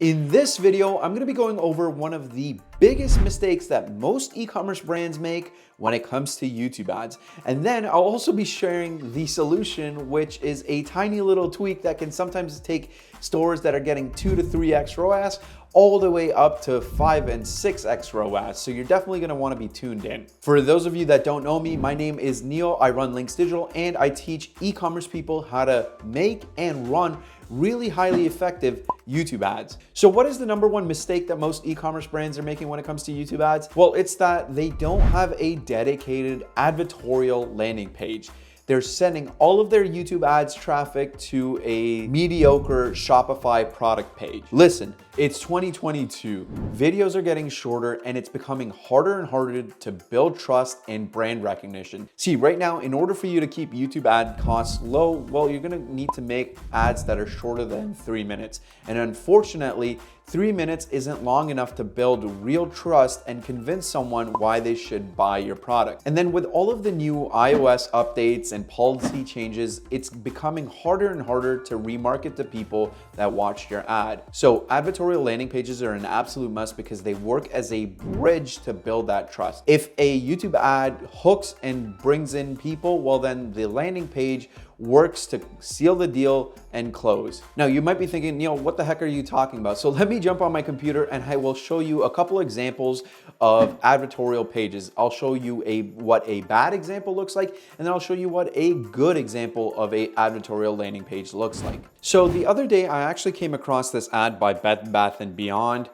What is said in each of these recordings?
In this video, I'm going to be going over one of the biggest mistakes that most e-commerce brands make when it comes to YouTube ads. And then I'll also be sharing the solution, which is a tiny little tweak that can sometimes take stores that are getting 2 to 3x ROAS all the way up to 5 and 6x ROAS. So you're definitely going to want to be tuned in. For those of you that don't know me, my name is Neil. I run Links Digital and I teach e-commerce people how to make and run really highly effective YouTube ads. So what is the number one mistake that most e-commerce brands are making when it comes to YouTube ads? Well, it's that they don't have a dedicated advertorial landing page. They're sending all of their YouTube ads traffic to a mediocre Shopify product page. Listen, it's 2022. Videos are getting shorter and it's becoming harder and harder to build trust and brand recognition. See, right now, in order for you to keep YouTube ad costs low, well, you're gonna need to make ads that are shorter than 3 minutes. And unfortunately, 3 minutes isn't long enough to build real trust and convince someone why they should buy your product. And then with all of the new iOS updates and policy changes, it's becoming harder and harder to remarket to people that watched your ad. So advertorial landing pages are an absolute must because they work as a bridge to build that trust. If a YouTube ad hooks and brings in people, well then the landing page works to seal the deal and close. Now you might be thinking, Neil, what the heck are you talking about? So let me jump on my computer and I will show you a couple examples of advertorial pages. I'll show you what a bad example looks like, and then I'll show you what a good example of a advertorial landing page looks like. So the other day I actually came across this ad by Bed Bath & Beyond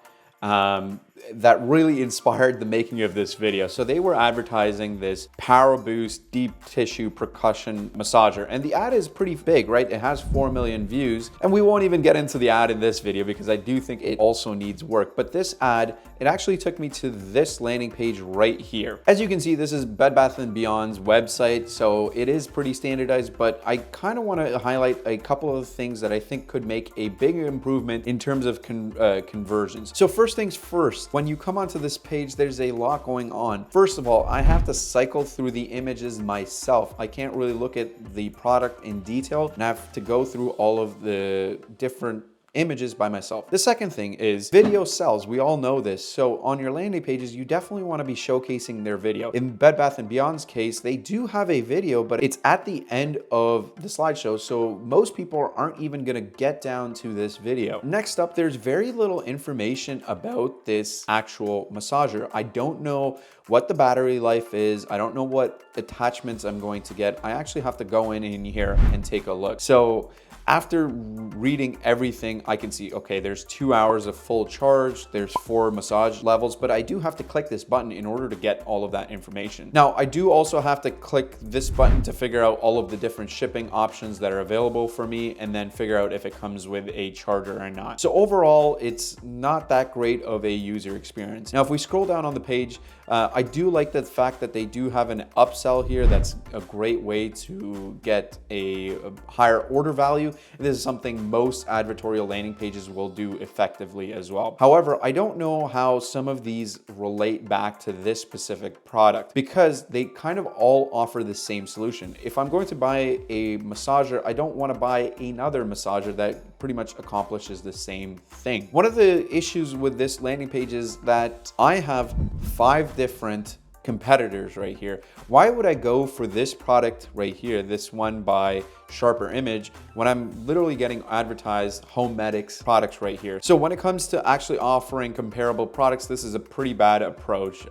that really inspired the making of this video. So they were advertising this Power Boost deep tissue percussion massager, and the ad is pretty big, right? It has 4 million views, and we won't even get into the ad in this video because I do think it also needs work. But this ad, it actually took me to this landing page right here. As you can see, this is Bed Bath & Beyond's website, so it is pretty standardized, but I kind of want to highlight a couple of things that I think could make a big improvement in terms of conversions. So first things first, when you come onto this page, there's a lot going on. First of all, I have to cycle through the images myself. I can't really look at the product in detail, and I have to go through all of the different images by myself. The second thing is video sells. We all know this. So on your landing pages, you definitely want to be showcasing their video. In Bed Bath & Beyond's case, they do have a video, but it's at the end of the slideshow. So most people aren't even going to get down to this video. Next up, there's very little information about this actual massager. I don't know what the battery life is. I don't know what attachments I'm going to get. I actually have to go in here and take a look. So after reading everything, I can see, okay, there's 2 hours of full charge, there's 4 massage levels, but I do have to click this button in order to get all of that information. Now, I do also have to click this button to figure out all of the different shipping options that are available for me, and then figure out if it comes with a charger or not. So overall, it's not that great of a user experience. Now, if we scroll down on the page, I do like the fact that they do have an upsell here. That's a great way to get a higher order value. And this is something most advertorial landing pages will do effectively as well. However, I don't know how some of these relate back to this specific product because they kind of all offer the same solution. If I'm going to buy a massager, I don't want to buy another massager that pretty much accomplishes the same thing. One of the issues with this landing page is that I have 5 different competitors right here. Why would I go for this product right here, this one by Sharper Image, when I'm literally getting advertised Homemedics products right here? So when it comes to actually offering comparable products, this is a pretty bad approach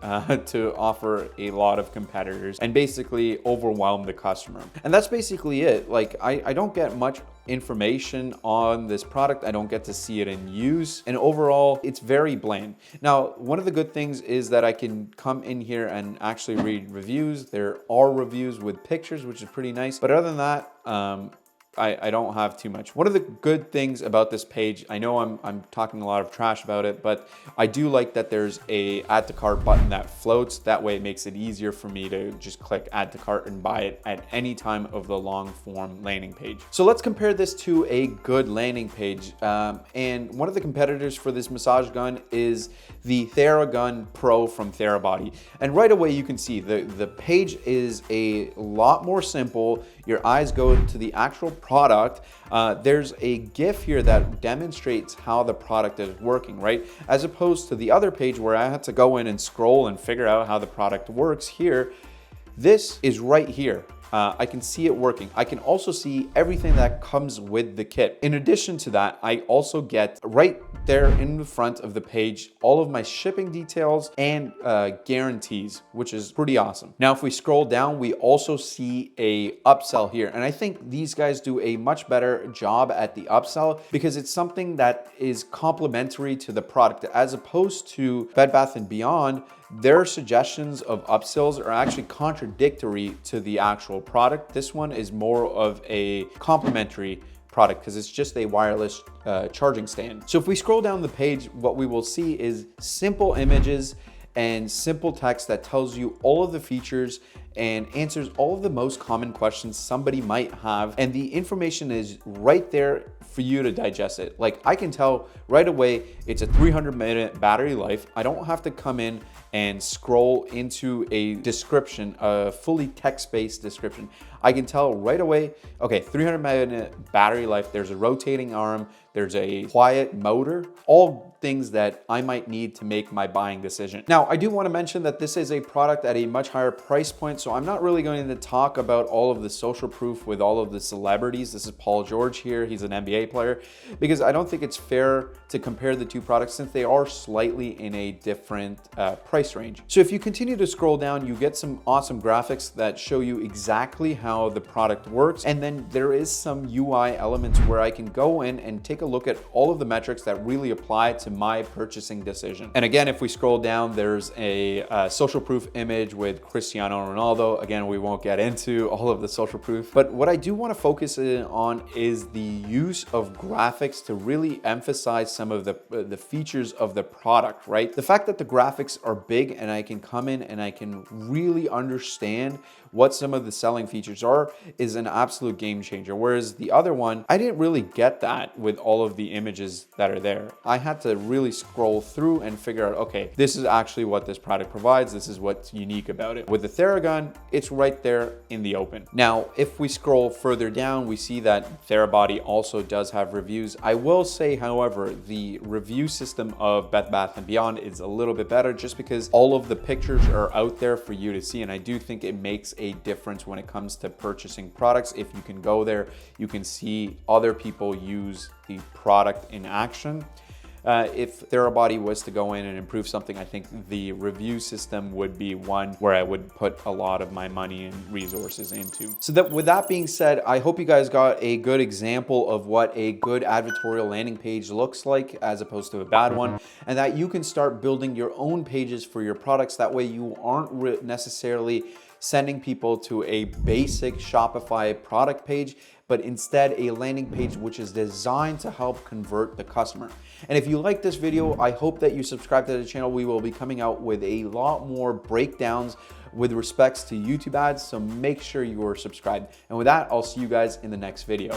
to offer a lot of competitors and basically overwhelm the customer. And that's basically it. Like I don't get much information on this product. I don't get to see it in use. And overall, it's very bland. Now, one of the good things is that I can come in here and actually read reviews. There are reviews with pictures, which is pretty nice. But other than that, I don't have too much. One of the good things about this page, I know I'm talking a lot of trash about it, but I do like that there's a add to cart button that floats. That way it makes it easier for me to just click add to cart and buy it at any time of the long form landing page. So let's compare this to a good landing page. And one of the competitors for this massage gun is the Theragun Pro from Therabody. And right away you can see the page is a lot more simple. your eyes go to the actual product, there's a GIF here that demonstrates how the product is working, right? As opposed to the other page where I had to go in and scroll and figure out how the product works. Here, this is right here. I can see it working. I can also see everything that comes with the kit. In addition to that, I also get right there in the front of the page all of my shipping details and guarantees, which is pretty awesome. Now, if we scroll down, we also see a upsell here. And I think these guys do a much better job at the upsell because it's something that is complementary to the product, as opposed to Bed Bath & Beyond. Their suggestions of upsells are actually contradictory to the actual product. This one is more of a complementary product because it's just a wireless charging stand. So if we scroll down the page, what we will see is simple images and simple text that tells you all of the features and answers all of the most common questions somebody might have. And the information is right there for you to digest it. Like, I can tell right away it's a 300-minute battery life. I don't have to come in and scroll into a description, a fully text-based description. I can tell right away, okay, 300-minute battery life, there's a rotating arm, there's a quiet motor, all things that I might need to make my buying decision. Now, I do want to mention that this is a product at a much higher price point, so I'm not really going to talk about all of the social proof with all of the celebrities. This is Paul George here, he's an NBA player, because I don't think it's fair to compare the two products since they are slightly in a different price range. So if you continue to scroll down, you get some awesome graphics that show you exactly how the product works. And then there is some UI elements where I can go in and take a look at all of the metrics that really apply to my purchasing decision. And again, if we scroll down, there's a social proof image with Cristiano Ronaldo. Again, we won't get into all of the social proof, but what I do want to focus in on is the use of graphics to really emphasize some of the features of the product, right? The fact that the graphics are big and I can come in and I can really understand what some of the selling features are is an absolute game changer. Whereas the other one, I didn't really get that with all of the images that are there. I had to really scroll through and figure out, okay, this is actually what this product provides. This is what's unique about it. With the Theragun, it's right there in the open. Now, if we scroll further down, we see that Therabody also does have reviews. I will say, however, the review system of Bed Bath & Beyond is a little bit better just because all of the pictures are out there for you to see. And I do think it makes a difference when it comes to purchasing products. If you can go there, you can see other people use the product in action. If Therabody was to go in and improve something, I think the review system would be one where I would put a lot of my money and resources into. So that with that being said, I hope you guys got a good example of what a good advertorial landing page looks like as opposed to a bad one, and that you can start building your own pages for your products. That way you aren't necessarily sending people to a basic Shopify product page, but instead a landing page which is designed to help convert the customer. And if you like this video, I hope that you subscribe to the channel. We will be coming out with a lot more breakdowns with respects to YouTube ads, so make sure you are subscribed. And with that, I'll see you guys in the next video.